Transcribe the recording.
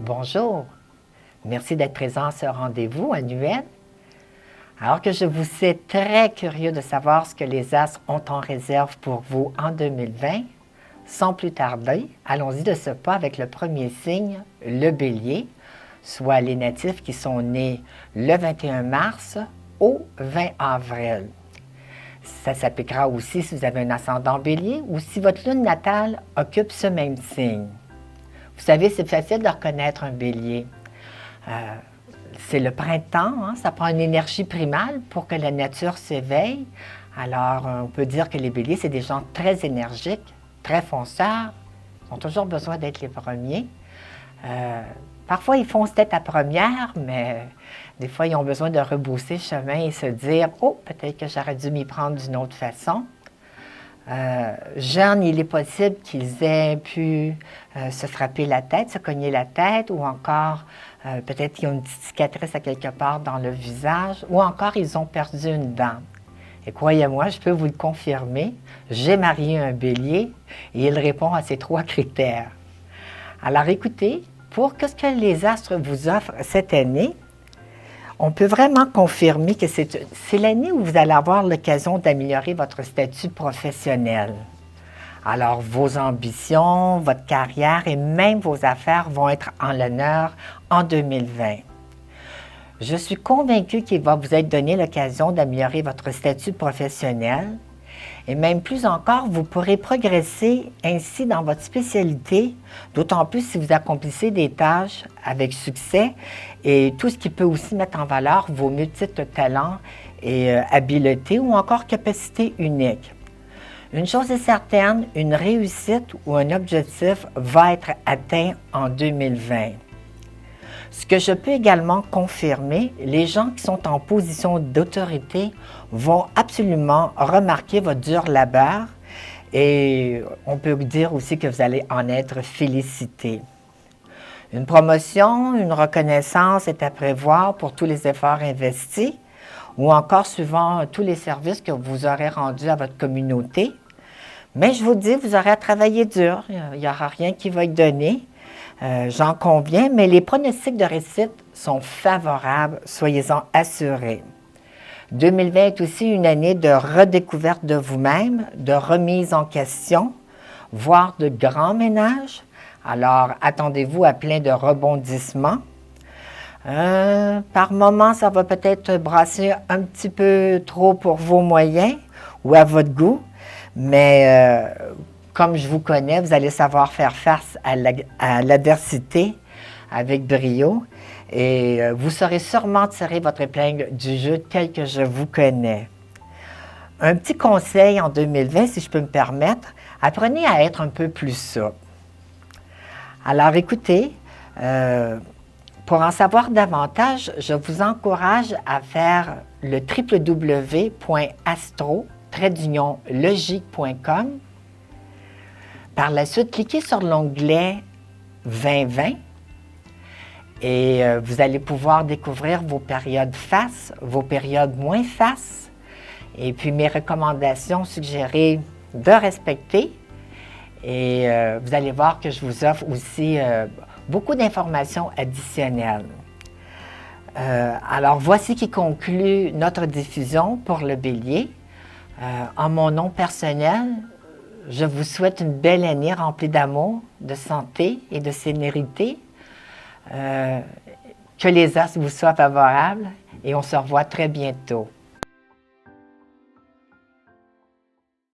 Bonjour, merci d'être présent à ce rendez-vous annuel. Alors que je vous sais très curieux de savoir ce que les astres ont en réserve pour vous en 2020, sans plus tarder, allons-y de ce pas avec le premier signe, le Bélier, soit les natifs qui sont nés le 21 mars au 20 avril. Ça s'appliquera aussi si vous avez un ascendant Bélier ou si votre lune natale occupe ce même signe. Vous savez, c'est facile de reconnaître un Bélier. C'est le printemps, hein, ça prend une énergie primale pour que la nature s'éveille. Alors, on peut dire que les Béliers, c'est des gens très énergiques, très fonceurs. Ils ont toujours besoin d'être les premiers. Parfois, ils foncent tête à première, mais des fois, ils ont besoin de rebrousser le chemin et se dire « Oh, peut-être que j'aurais dû m'y prendre d'une autre façon ». Jeunes, il est possible qu'ils aient pu se frapper la tête, se cogner la tête, ou encore peut-être qu'ils ont une petite cicatrice à quelque part dans le visage, ou encore ils ont perdu une dent. Et croyez-moi, je peux vous le confirmer, j'ai marié un Bélier et il répond à ces 3 critères. Alors écoutez, pour ce que les astres vous offrent cette année, on peut vraiment confirmer que c'est l'année où vous allez avoir l'occasion d'améliorer votre statut professionnel. Alors, vos ambitions, votre carrière et même vos affaires vont être en l'honneur en 2020. Je suis convaincue qu'il va vous être donné l'occasion d'améliorer votre statut professionnel et même plus encore, vous pourrez progresser ainsi dans votre spécialité, d'autant plus si vous accomplissez des tâches avec succès et tout ce qui peut aussi mettre en valeur vos multiples talents et habiletés ou encore capacités uniques. Une chose est certaine, une réussite ou un objectif va être atteint en 2020. Ce que je peux également confirmer, les gens qui sont en position d'autorité vont absolument remarquer votre dur labeur et on peut dire aussi que vous allez en être félicité. Une promotion, une reconnaissance est à prévoir pour tous les efforts investis ou encore suivant tous les services que vous aurez rendus à votre communauté. Mais je vous dis, vous aurez à travailler dur, il n'y aura rien qui va être donné. J'en conviens, mais les pronostics de réussite sont favorables, soyez-en assurés. 2020 est aussi une année de redécouverte de vous-même, de remise en question, voire de grands ménages. Alors, attendez-vous à plein de rebondissements. Par moments, ça va peut-être brasser un petit peu trop pour vos moyens ou à votre goût, mais comme je vous connais, vous allez savoir faire face à l'adversité avec brio et vous saurez sûrement tirer votre épingle du jeu tel que je vous connais. Un petit conseil en 2020, si je peux me permettre, apprenez à être un peu plus souple. Alors écoutez, pour en savoir davantage, je vous encourage à faire le www.astro-logique.com. Par la suite, cliquez sur l'onglet 2020 et vous allez pouvoir découvrir vos périodes face, vos périodes moins face et puis mes recommandations suggérées de respecter. Et vous allez voir que je vous offre aussi beaucoup d'informations additionnelles. Alors, voici qui conclut notre diffusion pour le Bélier. En mon nom personnel, je vous souhaite une belle année remplie d'amour, de santé et de sérénité. Que les astres vous soient favorables et on se revoit très bientôt.